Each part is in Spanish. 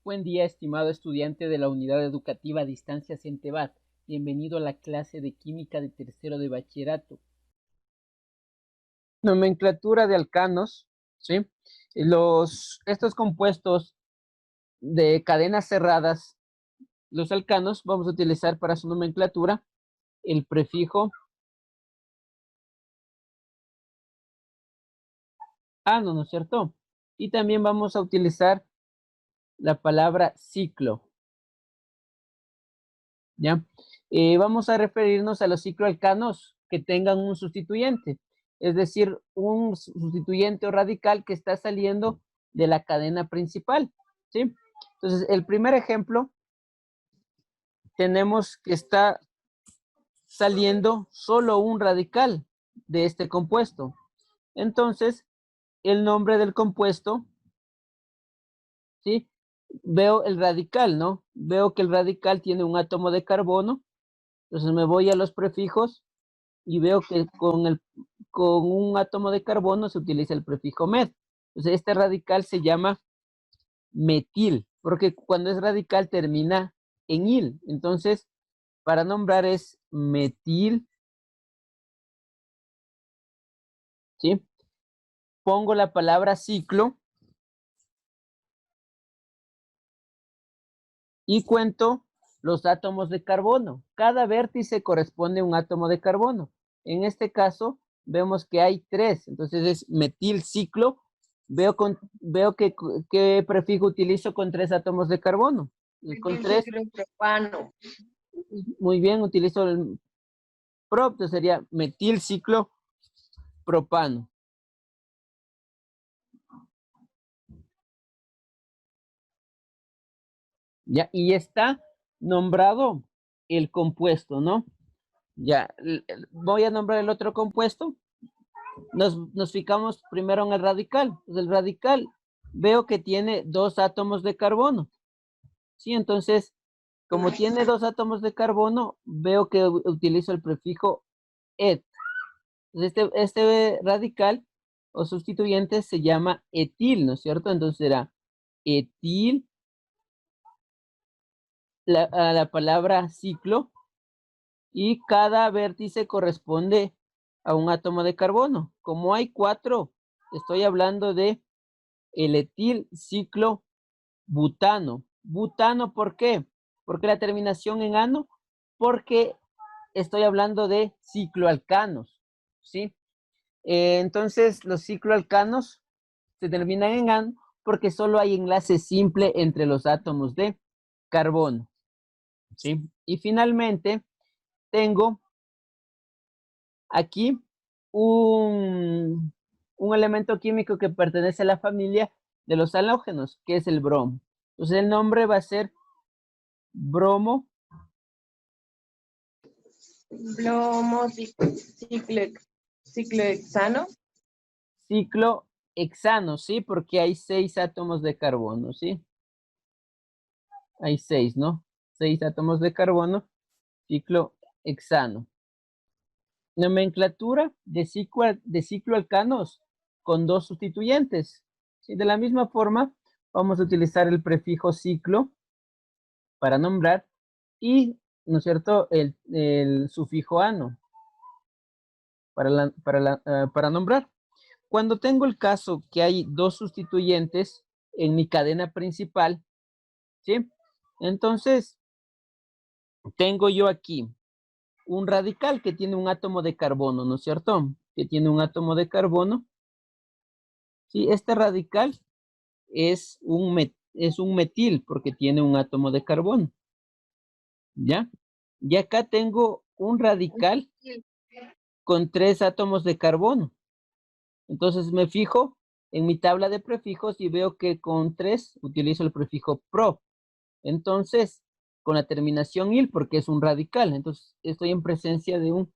Buen día, estimado estudiante de la Unidad Educativa a Distancia Centebat. Bienvenido a la clase de Química de tercero de bachillerato. Nomenclatura de alcanos, ¿sí? Estos compuestos de cadenas cerradas, los alcanos, vamos a utilizar para su nomenclatura el prefijo ano, ¿no es cierto? Y también vamos a utilizar la palabra ciclo, ¿ya? Vamos a referirnos a los cicloalcanos que tengan un sustituyente, es decir, un sustituyente o radical que está saliendo de la cadena principal, ¿sí? Entonces, el primer ejemplo, tenemos que está saliendo solo un radical de este compuesto. Entonces, el nombre del compuesto, ¿sí? Veo el radical, ¿no? Veo que el radical tiene un átomo de carbono, entonces me voy a los prefijos y veo que con un átomo de carbono se utiliza el prefijo met. Entonces, este radical se llama metil, porque cuando es radical termina en il. Entonces, para nombrar es metil, ¿sí? Pongo la palabra ciclo y cuento los átomos de carbono. Cada vértice corresponde a un átomo de carbono. En este caso, vemos que hay 3, entonces es metil ciclo. Veo qué prefijo utilizo con 3 átomos de carbono. Con 3, Propano. muy bien, utilizo el prop, entonces sería metil ciclo propano. Ya, y está nombrado el compuesto, ¿no? Ya, voy a nombrar el otro compuesto. Nos fijamos primero en el radical. Pues el radical veo que tiene 2 átomos de carbono. Sí, entonces, como tiene 2 átomos de carbono, veo que utilizo el prefijo et. Entonces, este radical o sustituyente se llama etil, ¿no es cierto? Entonces será etil, a la palabra ciclo, y cada vértice corresponde a un átomo de carbono. Como hay 4, estoy hablando de el etil ciclo butano. Butano, ¿por qué? ¿Por qué la terminación en ano? Porque estoy hablando de cicloalcanos, ¿sí? Entonces, los cicloalcanos se terminan en ano porque solo hay enlace simple entre los átomos de carbono, ¿sí? Y finalmente, tengo aquí un elemento químico que pertenece a la familia de los halógenos, que es el bromo. Entonces el nombre va a ser bromo. Bromo, ciclohexano. Ciclohexano, ¿sí? Porque hay 6 átomos de carbono, ¿sí? Hay 6, ¿no? 6 átomos de carbono, ciclohexano. Nomenclatura de cicloalcanos con 2 sustituyentes. ¿Sí? De la misma forma, vamos a utilizar el prefijo ciclo para nombrar y, ¿no es cierto?, el sufijo ano para nombrar. Cuando tengo el caso que hay 2 sustituyentes en mi cadena principal, ¿sí? Entonces, tengo yo aquí un radical que tiene un átomo de carbono, ¿no es cierto? Que tiene un átomo de carbono. Sí, este radical es un metil porque tiene un átomo de carbono. ¿Ya? Y acá tengo un radical con 3 átomos de carbono. Entonces me fijo en mi tabla de prefijos y veo que con 3 utilizo el prefijo pro. Entonces, con la terminación il, porque es un radical. Entonces, estoy en presencia de un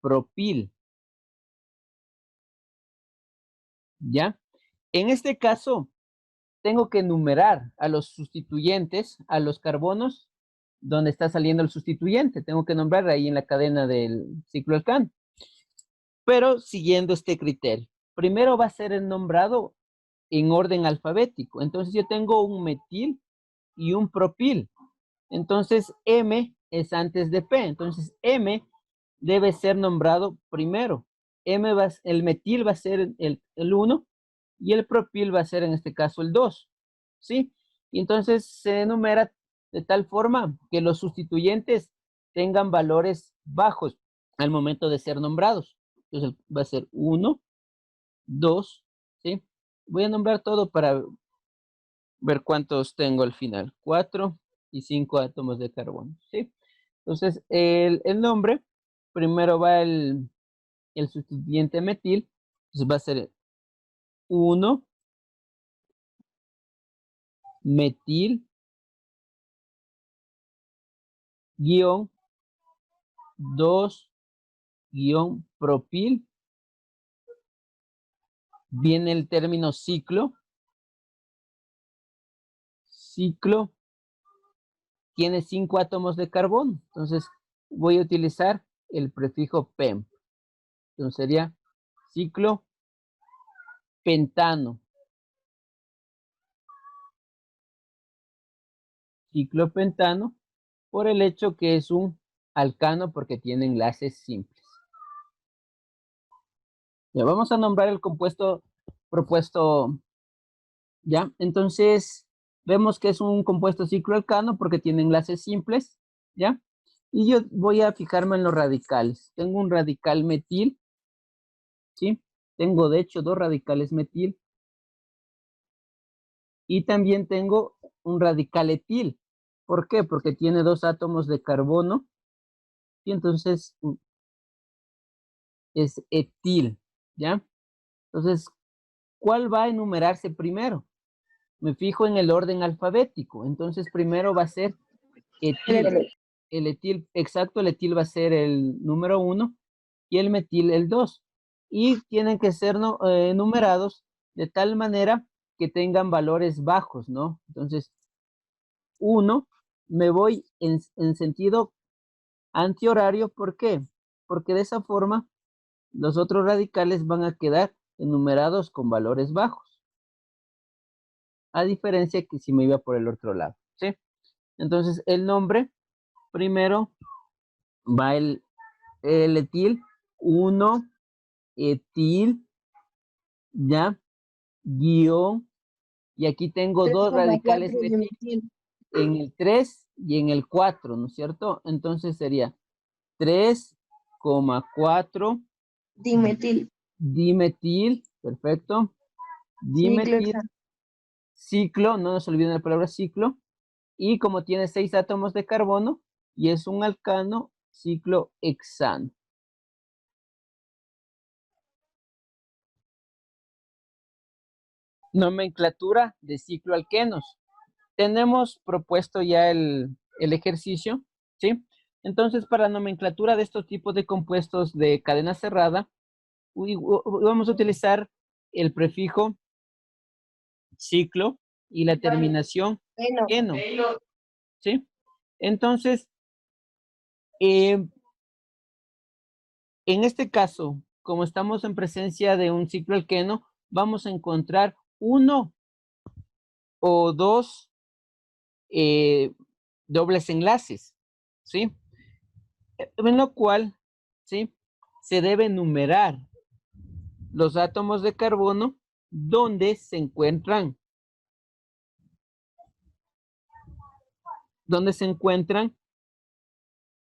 propil. ¿Ya? En este caso, tengo que numerar a los sustituyentes, a los carbonos, donde está saliendo el sustituyente. Tengo que nombrar ahí en la cadena del cicloalcano. Pero siguiendo este criterio. Primero va a ser el nombrado en orden alfabético. Entonces yo tengo un metil y un propil. Entonces, M es antes de P. Entonces, M debe ser nombrado primero. El metil va a ser el 1 y el propil va a ser en este caso el 2. ¿Sí? Y entonces se enumera de tal forma que los sustituyentes tengan valores bajos al momento de ser nombrados. Entonces va a ser 1, 2, ¿sí? Voy a nombrar todo para ver cuántos tengo al final. 4 y 5 átomos de carbono, ¿sí? Entonces, el nombre, primero va el sustituyente metil, entonces va a ser 1 metil guión 2 guión propil. Viene el término ciclo. Ciclo tiene 5 átomos de carbono. Entonces voy a utilizar el prefijo PEM. Entonces sería ciclo pentano. Ciclo pentano por el hecho que es un alcano porque tiene enlaces simples. Ya vamos a nombrar el compuesto propuesto. Ya, entonces vemos que es un compuesto cicloalcano porque tiene enlaces simples. Ya, y yo voy a fijarme en los radicales. Tengo un radical metil, ¿sí? Tengo de hecho 2 radicales metil. Y también tengo un radical etil. ¿Por qué? Porque tiene 2 átomos de carbono. Y entonces es etil, ¿ya? Entonces, ¿cuál va a enumerarse primero? Me fijo en el orden alfabético. Entonces, primero va a ser etil. El etil, exacto, el etil va a ser el número 1 y el metil el 2. Y tienen que ser numerados de tal manera que tengan valores bajos, ¿no? Entonces, 1, me voy en sentido antihorario. ¿Por qué? Porque de esa forma los otros radicales van a quedar enumerados con valores bajos. A diferencia que si me iba por el otro lado, ¿sí? Entonces, el nombre, primero va el etil, 1 etil, ya, guión, y aquí tengo 2 radicales metil en el 3 y en el 4, ¿no es cierto? Entonces sería 3,4 Dimetil. dimetil, perfecto, dimetil, ciclo, no nos olviden la palabra ciclo, y como tiene 6 átomos de carbono y es un alcano, ciclo hexano. Nomenclatura de cicloalquenos. Tenemos propuesto ya el ejercicio, ¿sí? Entonces, para la nomenclatura de estos tipos de compuestos de cadena cerrada, vamos a utilizar el prefijo ciclo y la terminación eno, ¿sí? Entonces, en este caso, como estamos en presencia de un cicloalqueno, vamos a encontrar 1 o 2 dobles enlaces, ¿sí? En lo cual, ¿sí? Se debe numerar los átomos de carbono donde se encuentran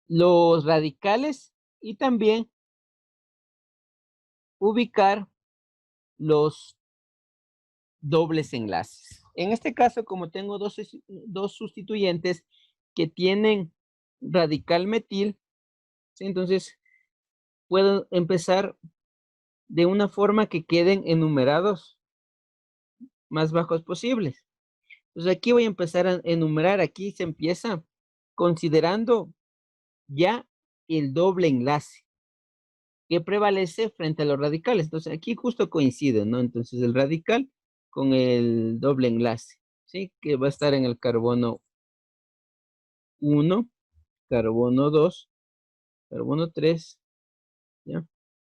los radicales y también ubicar los dobles enlaces. En este caso, como tengo dos sustituyentes que tienen radical metil, ¿sí? Entonces puedo empezar de una forma que queden enumerados más bajos posibles. Entonces aquí voy a empezar a enumerar. Aquí se empieza considerando ya el doble enlace que prevalece frente a los radicales. Entonces aquí justo coincide, ¿no? Entonces el radical con el doble enlace, ¿sí? Que va a estar en el carbono 1, carbono 2, carbono 3, ¿ya?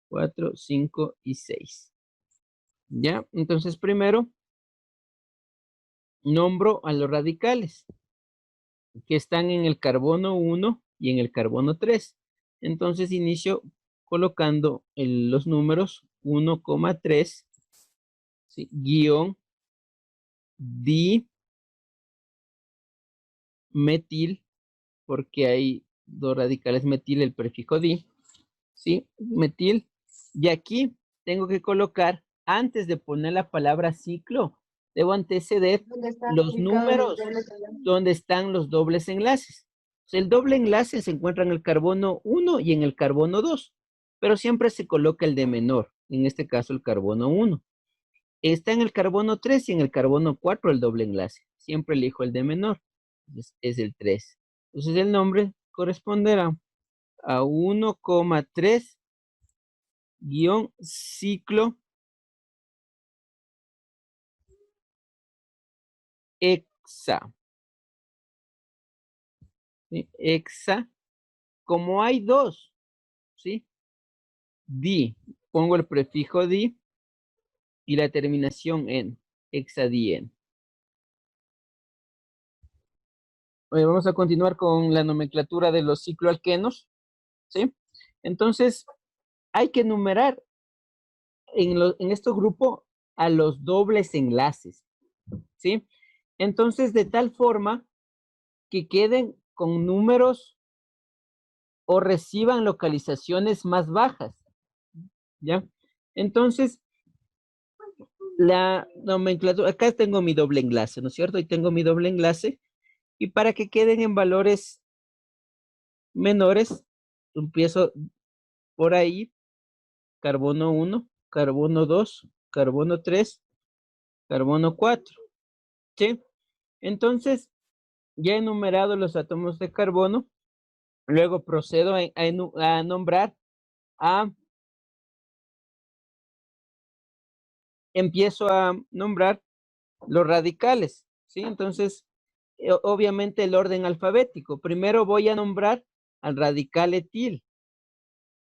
4, 5 y 6. ¿Ya? Entonces primero nombro a los radicales. que están en el carbono 1 y en el carbono 3. Entonces inicio colocando los números 1,3, ¿sí? Guión dimetil, porque hay dos radicales metil, el prefijo di, ¿sí? Metil. Y aquí tengo que colocar, antes de poner la palabra ciclo, debo anteceder ¿Dónde están los ubicados los números dobles enlaces? donde están los dobles enlaces. O sea, el doble enlace se encuentra en el carbono 1 y en el carbono 2, pero siempre se coloca el de menor, en este caso el carbono 1. Está en el carbono 3 y en el carbono 4 el doble enlace. Siempre elijo el de menor, es el 3. Entonces el nombre corresponderá a 1,3 guión ciclo hexa. ¿Sí? Hexa, como hay dos, ¿sí? Di, pongo el prefijo di y la terminación en, hexadien. Oye, vamos a continuar con la nomenclatura de los cicloalquenos, ¿sí? Entonces, hay que numerar en estos grupos a los dobles enlaces, ¿sí? Entonces, de tal forma que queden con números o reciban localizaciones más bajas, ¿ya? Entonces, la nomenclatura, acá tengo mi doble enlace, ¿no es cierto? Y tengo mi doble enlace, y para que queden en valores menores, empiezo por ahí, carbono 1, carbono 2, carbono 3, carbono 4, ¿sí? Entonces, ya he numerado los átomos de carbono, luego procedo a nombrar empiezo a nombrar los radicales, ¿sí? Entonces, obviamente el orden alfabético. Primero voy a nombrar al radical etil,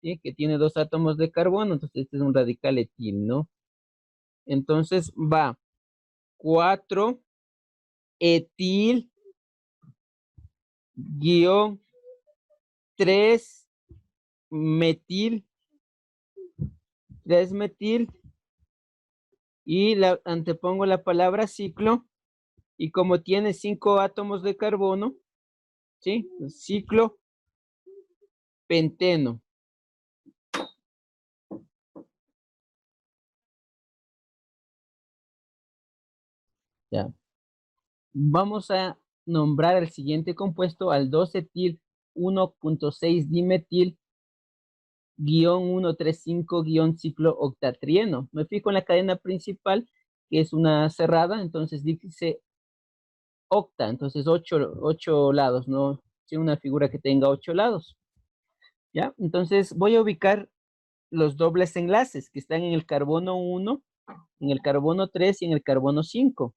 ¿sí? Que tiene dos átomos de carbono, entonces este es un radical etil, ¿no? Entonces va 4 etil guión 3 metil, 3 metil, y antepongo la palabra ciclo, y como tiene 5 átomos de carbono, ¿sí? Ciclo penteno. Ya. Vamos a nombrar el siguiente compuesto al 2-etil 1,6 dimetil guión 135 guión ciclo octatrieno. Me fijo en la cadena principal, que es una cerrada, entonces dice octa, entonces 8 lados, ¿no? Sí, una figura que tenga 8 lados. ¿Ya? Entonces voy a ubicar los dobles enlaces que están en el carbono 1, en el carbono 3 y en el carbono 5.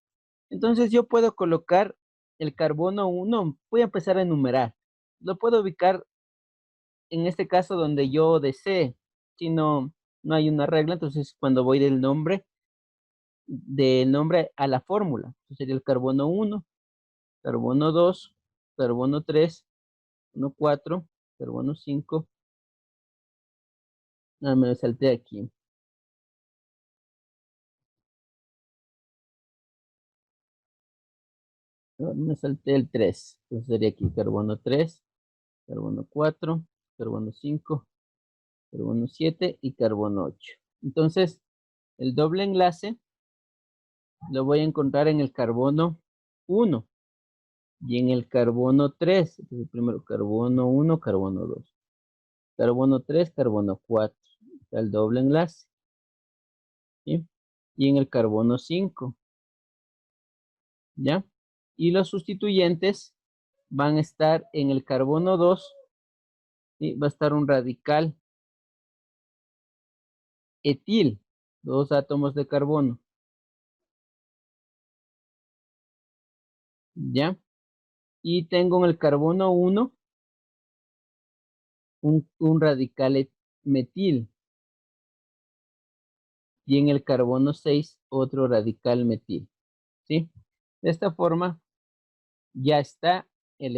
Entonces yo puedo colocar el carbono 1, voy a empezar a enumerar. Lo puedo ubicar en este caso donde yo desee. Si no hay una regla, entonces cuando voy del nombre a la fórmula, entonces sería el carbono 1, carbono 2, carbono 3, carbono 4, carbono 5. Ah, me salté aquí. No, me salté el 3. Entonces sería aquí carbono 3, carbono 4, carbono 5, carbono 7 y carbono 8. Entonces, el doble enlace lo voy a encontrar en el carbono 1 y en el carbono 3. Entonces, primero carbono 1, carbono 2. Carbono 3, carbono 4. Está el doble enlace, ¿sí? Y en el carbono 5, ¿ya? Y los sustituyentes van a estar en el carbono 2, ¿sí? Va a estar un radical etil, 2 átomos de carbono, ¿ya? Y tengo en el carbono 1 un radical metil, y en el carbono 6 otro radical metil, ¿sí? De esta forma ya está el